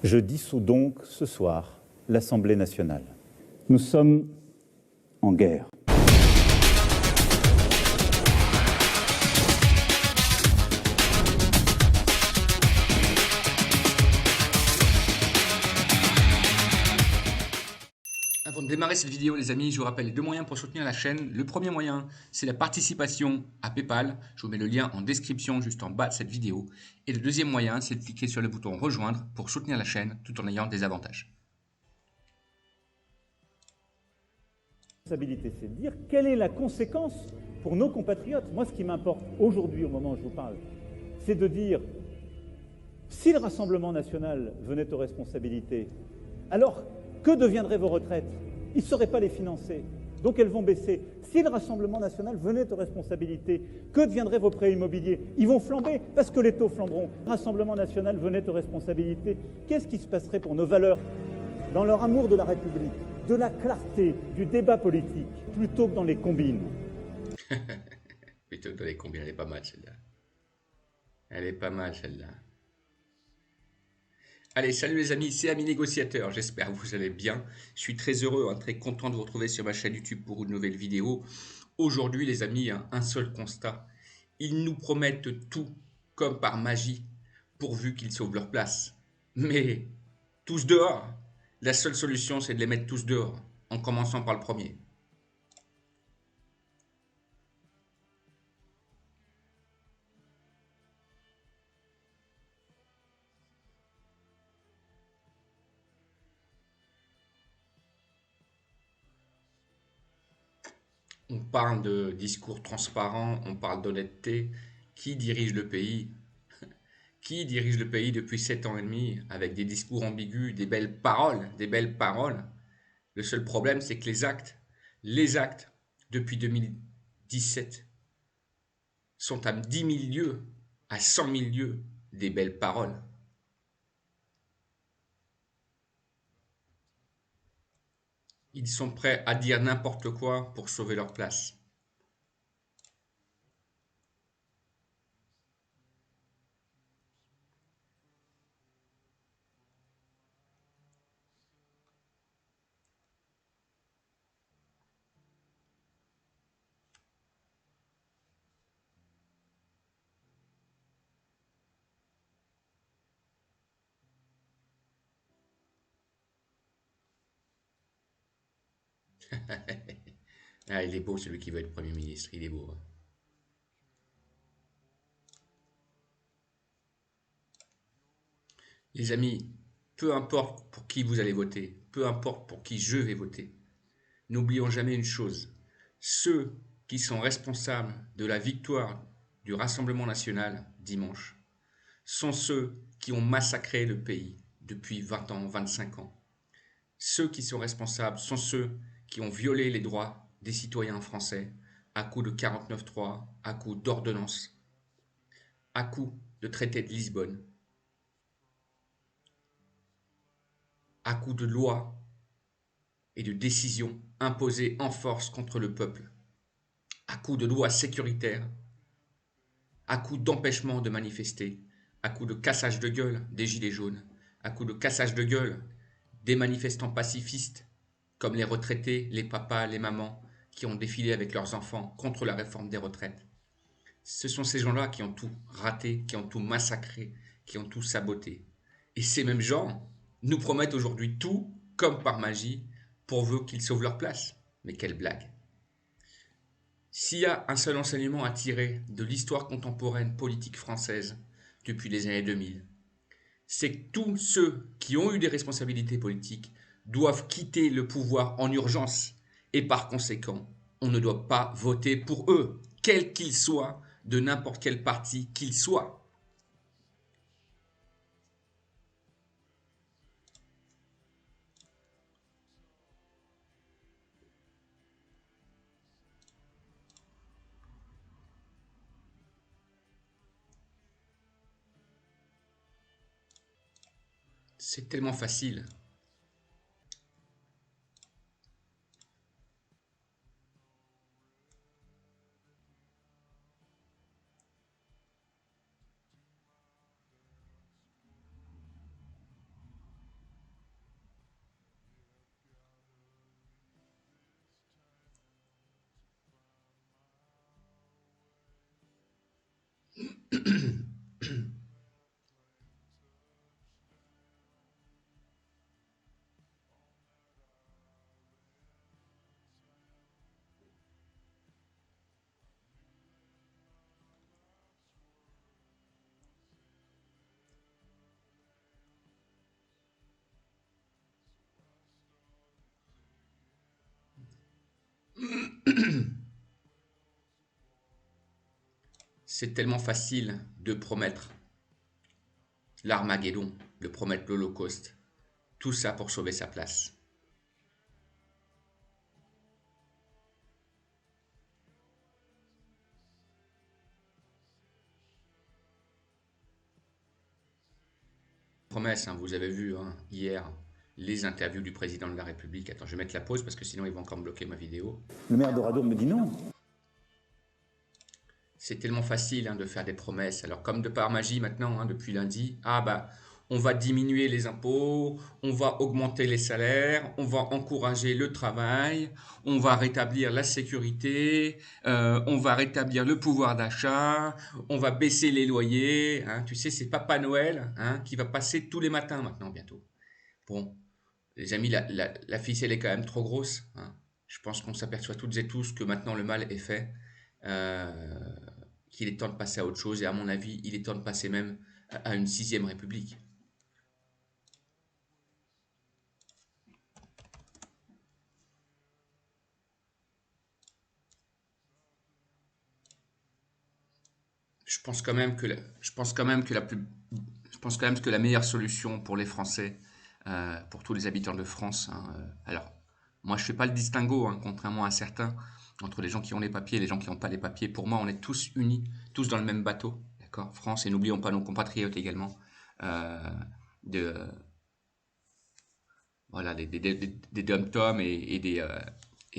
Je dissous donc ce soir l'Assemblée nationale. Nous sommes en guerre. Avant de démarrer cette vidéo, les amis, je vous rappelle les deux moyens pour soutenir la chaîne. Le premier moyen, c'est la participation à PayPal. Je vous mets le lien en description juste en bas de cette vidéo. Et le deuxième moyen, c'est de cliquer sur le bouton rejoindre pour soutenir la chaîne tout en ayant des avantages. C'est de dire quelle est la conséquence pour nos compatriotes. Moi, ce qui m'importe aujourd'hui, au moment où je vous parle, c'est de dire si le Rassemblement national venait aux responsabilités, alors que deviendraient vos retraites? Ils ne sauraient pas les financer, donc elles vont baisser. Si le Rassemblement national venait aux responsabilités, que deviendraient vos prêts immobiliers? Ils vont flamber parce que les taux flamberont. Le Rassemblement national venait aux responsabilités, qu'est-ce qui se passerait pour nos valeurs? Dans leur amour de la République, de la clarté, du débat politique, plutôt que dans les combines. Plutôt que dans les combines, elle est pas mal celle-là. Elle est pas mal celle-là. Allez, salut les amis, c'est Ami Négociateur, j'espère que vous allez bien. Je suis très heureux, très content de vous retrouver sur ma chaîne YouTube pour une nouvelle vidéo. Aujourd'hui les amis, un seul constat. Ils nous promettent tout comme par magie, pourvu qu'ils sauvent leur place. Mais tous dehors, la seule solution c'est de les mettre tous dehors, en commençant par le premier. On parle de discours transparents, on parle d'honnêteté. Qui dirige le pays? Qui dirige le pays depuis 7 ans et demi avec des discours ambigus, des belles paroles, des belles paroles? Le seul problème, c'est que les actes, depuis 2017, sont à 10 000 lieues, à 100 000 lieues des belles paroles. Ils sont prêts à dire n'importe quoi pour sauver leur place. Ah, il est beau celui qui veut être Premier ministre, il est beau. Les amis, peu importe pour qui vous allez voter, peu importe pour qui je vais voter, n'oublions jamais une chose, ceux qui sont responsables de la victoire du Rassemblement national dimanche sont ceux qui ont massacré le pays depuis 20 ans, 25 ans. Ceux qui sont responsables sont ceux qui ont violé les droits des citoyens français à coups de 49.3, à coups d'ordonnances, à coups de traité de Lisbonne, à coups de lois et de décisions imposées en force contre le peuple, à coups de lois sécuritaires, à coups d'empêchement de manifester, à coups de cassage de gueule des gilets jaunes, à coups de cassage de gueule des manifestants pacifistes, comme les retraités, les papas, les mamans, qui ont défilé avec leurs enfants contre la réforme des retraites. Ce sont ces gens-là qui ont tout raté, qui ont tout massacré, qui ont tout saboté. Et ces mêmes gens nous promettent aujourd'hui tout, comme par magie, pourvu qu'ils sauvent leur place. Mais quelle blague! S'il y a un seul enseignement à tirer de l'histoire contemporaine politique française depuis les années 2000, c'est que tous ceux qui ont eu des responsabilités politiques doivent quitter le pouvoir en urgence. Et par conséquent, on ne doit pas voter pour eux, quels qu'ils soient, de n'importe quel parti qu'ils soient. C'est tellement facile. C'est tellement facile de promettre l'Armageddon, de promettre l'Holocauste. Tout ça pour sauver sa place. Promesse, hein, vous avez vu hier les interviews du président de la République. Attends, je vais mettre la pause parce que sinon ils vont encore me bloquer ma vidéo. Le maire d'Oradour me dit non. C'est tellement facile de faire des promesses. Alors comme de par magie maintenant, depuis lundi, on va diminuer les impôts, on va augmenter les salaires, on va encourager le travail, on va rétablir la sécurité, on va rétablir le pouvoir d'achat, on va baisser les loyers. Tu sais, c'est Papa Noël qui va passer tous les matins maintenant bientôt. Bon, les amis, la ficelle est quand même trop grosse. Je pense qu'on s'aperçoit toutes et tous que maintenant le mal est fait. Qu'il est temps de passer à autre chose, et à mon avis, il est temps de passer même à une 6e république. Je pense quand même que la meilleure solution pour les Français, pour tous les habitants de France, alors, moi je fais pas le distinguo, contrairement à certains, entre les gens qui ont les papiers et les gens qui n'ont pas les papiers. Pour moi, on est tous unis, tous dans le même bateau, d'accord, France, et n'oublions pas nos compatriotes également, voilà, des dom-toms et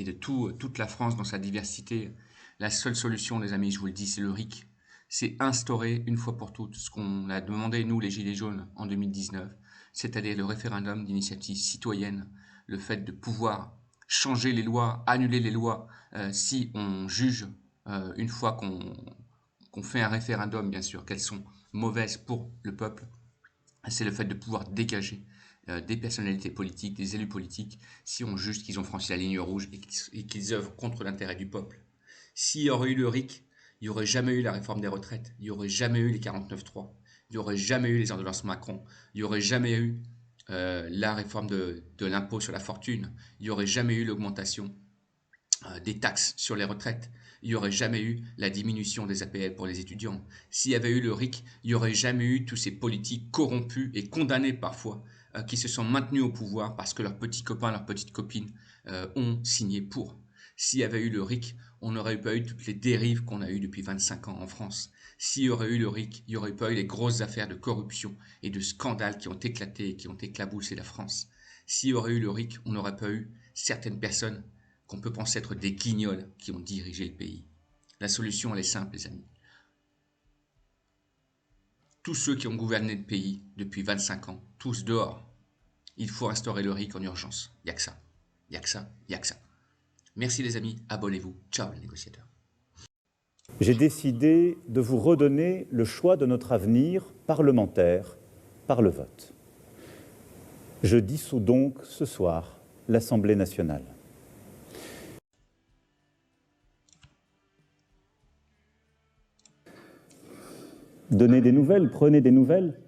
de toute la France dans sa diversité. La seule solution, les amis, je vous le dis, c'est le RIC. C'est instaurer une fois pour toutes ce qu'on a demandé, nous, les Gilets jaunes, en 2019, c'est-à-dire le référendum d'initiative citoyenne, le fait de pouvoir changer les lois, annuler les lois, si on juge, une fois qu'on fait un référendum, bien sûr, qu'elles sont mauvaises pour le peuple. C'est le fait de pouvoir dégager des personnalités politiques, des élus politiques, si on juge qu'ils ont franchi la ligne rouge et qu'ils œuvrent contre l'intérêt du peuple. S'il y aurait eu le RIC, il n'y aurait jamais eu la réforme des retraites, il n'y aurait jamais eu les 49.3, il n'y aurait jamais eu les ordonnances Macron, il n'y aurait jamais eu la réforme de l'impôt sur la fortune, il n'y aurait jamais eu l'augmentation des taxes sur les retraites, il n'y aurait jamais eu la diminution des APL pour les étudiants. S'il y avait eu le RIC, il n'y aurait jamais eu tous ces politiques corrompus et condamnés parfois, qui se sont maintenus au pouvoir parce que leurs petits copains, leurs petites copines ont signé pour. S'il y avait eu le RIC, on n'aurait pas eu toutes les dérives qu'on a eues depuis 25 ans en France. S'il y aurait eu le RIC, il n'y aurait pas eu les grosses affaires de corruption et de scandales qui ont éclaté et qui ont éclaboussé la France. S'il y aurait eu le RIC, on n'aurait pas eu certaines personnes qu'on peut penser être des guignols qui ont dirigé le pays. La solution, elle est simple, les amis. Tous ceux qui ont gouverné le pays depuis 25 ans, tous dehors. Il faut instaurer le RIC en urgence. Il n'y a que ça. Il n'y a que ça. Il n'y a que ça. Merci les amis. Abonnez-vous. Ciao les négociateurs. J'ai décidé de vous redonner le choix de notre avenir parlementaire par le vote. Je dissous donc ce soir l'Assemblée nationale. Donnez des nouvelles, prenez des nouvelles,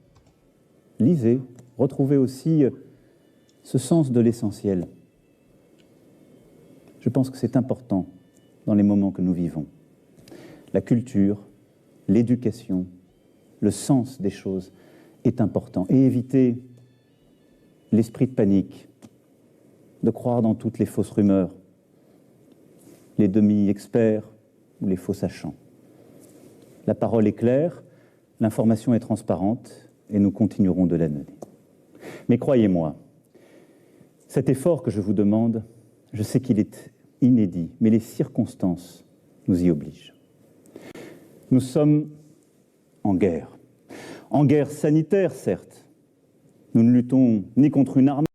lisez, retrouvez aussi ce sens de l'essentiel. Je pense que c'est important dans les moments que nous vivons. La culture, l'éducation, le sens des choses est important. Et éviter l'esprit de panique, de croire dans toutes les fausses rumeurs, les demi-experts ou les faux sachants. La parole est claire, l'information est transparente et nous continuerons de la donner. Mais croyez-moi, cet effort que je vous demande, je sais qu'il est inédit, mais les circonstances nous y obligent. Nous sommes en guerre sanitaire, certes. Nous ne luttons ni contre une armée,